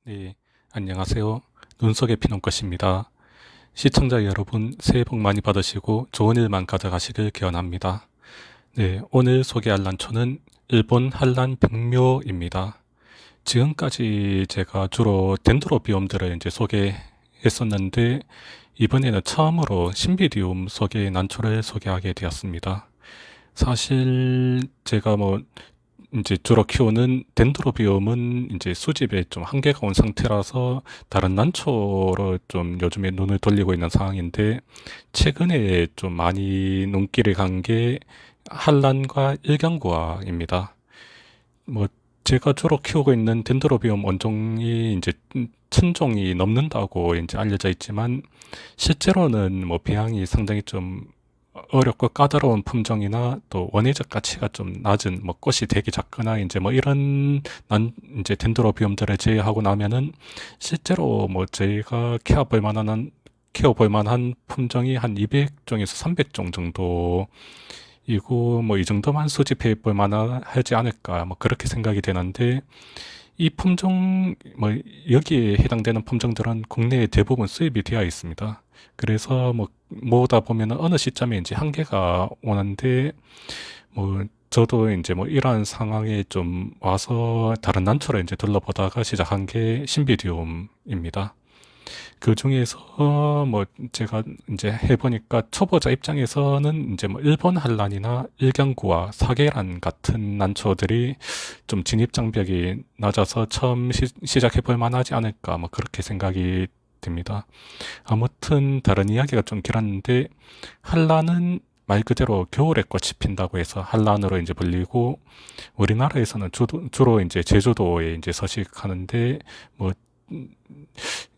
네, 안녕하세요. 눈속의 피눈꽃입니다. 시청자 여러분, 새해 복 많이 받으시고 좋은 일만 가져가시길 기원합니다. 네, 오늘 소개할 난초는 일본 한란 백묘입니다. 지금까지 제가 주로 덴드로비움들을 이제 소개했었는데, 이번에는 처음으로 신비디움 속의 난초를 소개하게 되었습니다. 사실 제가 이제 주로 키우는 덴드로비움은 이제 수집에 좀 한계가 온 상태라서 다른 난초로 좀 요즘에 눈을 돌리고 있는 상황인데, 최근에 좀 많이 눈길을 간 게 한란과 일경구화입니다. 뭐 제가 주로 키우고 있는 덴드로비움 원종이 이제 1000종이 넘는다고 이제 알려져 있지만, 실제로는 뭐 배양이 상당히 좀 어렵고 까다로운 품종이나 또 원예적 가치가 좀 낮은 뭐 꽃이 되게 작거나 이제 뭐 이런 이제 덴드로비움들을 제외하고 나면은 실제로 뭐 저희가 키워볼 만한 품종이 한 200종에서 300종 정도 이고, 뭐 이 정도만 수집해 볼 만하지 않을까 뭐 그렇게 생각이 되는데, 이 품종 뭐 여기에 해당되는 품종들은 국내에 대부분 수입이 되어 있습니다. 그래서 뭐 모으다 보면 어느 시점에 이제 한계가 오는데, 뭐 저도 이제 뭐 이러한 상황에 좀 와서 다른 난초를 이제 둘러보다가 시작한 게 신비디움입니다. 그 중에서 뭐 제가 이제 해보니까 초보자 입장에서는 이제 뭐 일본 한란이나 일경구와 사계란 같은 난초들이 좀 진입 장벽이 낮아서 처음 시작해볼 만하지 않을까 뭐 그렇게 생각이 듭니다. 아무튼 다른 이야기가 좀 길었는데, 한란은 말 그대로 겨울에 꽃이 핀다고 해서 한란으로 이제 불리고, 우리나라에서는 주로 이제 제주도에 이제 서식하는데, 뭐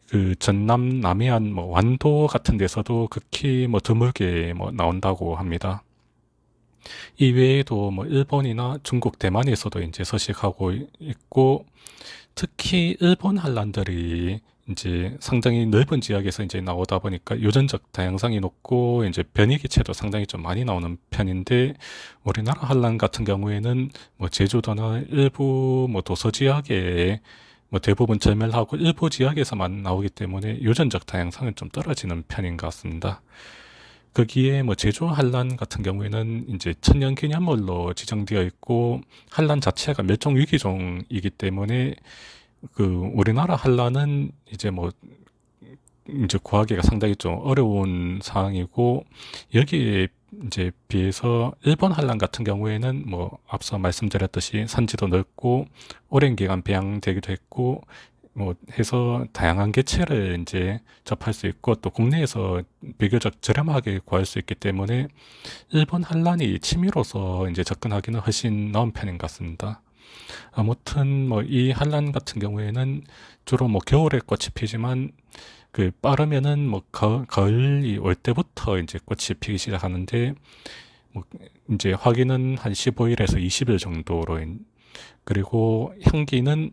그 전남 남해안 뭐 완도 같은 데서도 극히 뭐 드물게 뭐 나온다고 합니다. 이외에도 뭐 일본이나 중국, 대만에서도 이제 서식하고 있고, 특히 일본 한란들이 이제 상당히 넓은 지역에서 이제 나오다 보니까 유전적 다양성이 높고 이제 변이 기체도 상당히 좀 많이 나오는 편인데, 우리나라 한란 같은 경우에는 뭐 제주도나 일부 뭐 도서 지역에 뭐 대부분 절멸하고 일부 지역에서만 나오기 때문에 유전적 다양성은 좀 떨어지는 편인 것 같습니다. 거기에 뭐 제주 한란 같은 경우에는 이제 천연기념물로 지정되어 있고, 한란 자체가 멸종 위기종이기 때문에 그 우리나라 한란은 이제 뭐 이제 구하기가 상당히 좀 어려운 상황이고, 여기에 이제 비해서 일본 한란 같은 경우에는 뭐 앞서 말씀드렸듯이 산지도 넓고 오랜 기간 배양되기도 했고, 뭐 해서 다양한 개체를 이제 접할 수 있고, 또 국내에서 비교적 저렴하게 구할 수 있기 때문에 일본 한란이 취미로서 이제 접근하기는 훨씬 나은 편인 것 같습니다. 아무튼 뭐 이 한란 같은 경우에는 주로 뭐 겨울에 꽃이 피지만, 그 빠르면은 뭐 가을이 올 때부터 이제 꽃이 피기 시작하는데, 뭐 이제 화기는 한 15일에서 20일 정도로, 그리고 향기는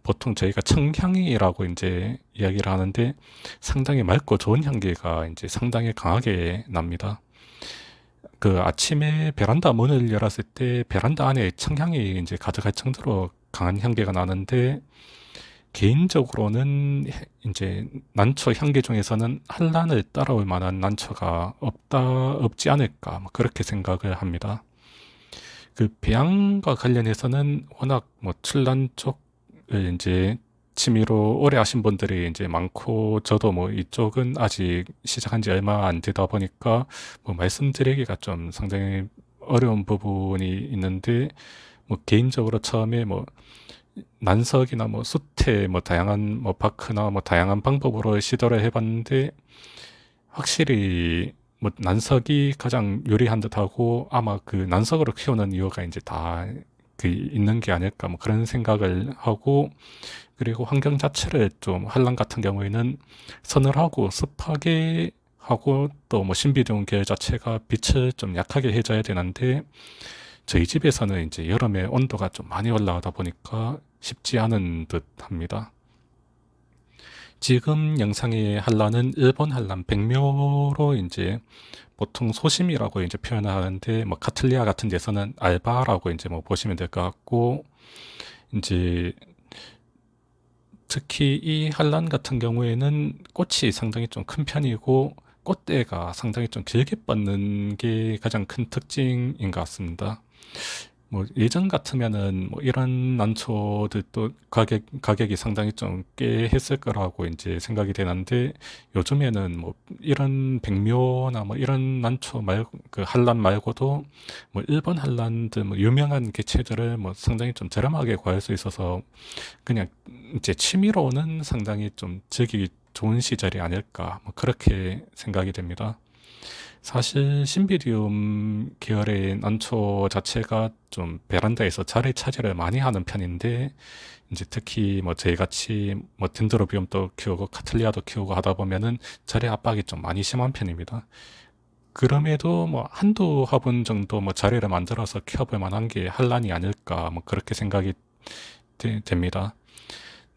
보통 저희가 청향이라고 이제 이야기를 하는데, 상당히 맑고 좋은 향기가 이제 상당히 강하게 납니다. 그 아침에 베란다 문을 열었을 때 베란다 안에 청향이 이제 가득할 정도로 강한 향기가 나는데, 개인적으로는 이제 난초 향기 중에서는 한란을 따라올 만한 난초가 없지 않을까 뭐 그렇게 생각을 합니다. 그 배양과 관련해서는 워낙 뭐 출란 쪽을 이제 취미로 오래 하신 분들이 이제 많고, 저도 뭐 이쪽은 아직 시작한 지 얼마 안 되다 보니까 뭐 말씀드리기가 좀 상당히 어려운 부분이 있는데, 뭐 개인적으로 처음에 뭐 난석이나 뭐 숯에 뭐 다양한 뭐 바크나 뭐 다양한 방법으로 시도를 해봤는데, 확실히 뭐 난석이 가장 유리한 듯하고, 아마 그 난석으로 키우는 이유가 이제 다 그 있는 게 아닐까 뭐 그런 생각을 하고, 그리고 환경 자체를 좀 한란 같은 경우에는 서늘하고 습하게 하고, 또 뭐 신비로운 계열 자체가 빛을 좀 약하게 해줘야 되는데, 저희 집에서는 이제 여름에 온도가 좀 많이 올라가다 보니까 쉽지 않은 듯 합니다. 지금 영상의 한란은 일본 한란 백묘로 이제 보통 소심이라고 이제 표현을 하는데, 뭐 카틀리아 같은 데서는 알바라고 이제 뭐 보시면 될 것 같고, 이제 특히 이 한란 같은 경우에는 꽃이 상당히 좀 큰 편이고 꽃대가 상당히 좀 길게 뻗는 게 가장 큰 특징인 것 같습니다. 뭐 예전 같으면은 뭐 이런 난초들도 가격이 상당히 좀 꽤 했을 거라고 이제 생각이 되는데 요즘에는 뭐 이런 백묘나 뭐 이런 난초 말고 그 한란 말고도 뭐 일본 한란들 뭐 유명한 개체들을 뭐 상당히 좀 저렴하게 구할 수 있어서 그냥 이제 취미로는 상당히 좀 즐기기 좋은 시절이 아닐까 뭐 그렇게 생각이 됩니다. 사실 신비디움 계열의 난초 자체가 좀 베란다에서 자리 차지를 많이 하는 편인데 이제 특히 뭐 저희같이 뭐 덴드로비움도 키우고 카틀리아도 키우고 하다 보면은 자리 압박이 좀 많이 심한 편입니다. 그럼에도 뭐 한두 화분 정도 뭐 자리를 만들어서 키워볼 만한 게 한란이 아닐까 뭐 그렇게 생각이 됩니다.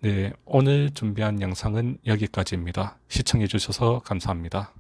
네, 오늘 준비한 영상은 여기까지입니다. 시청해 주셔서 감사합니다.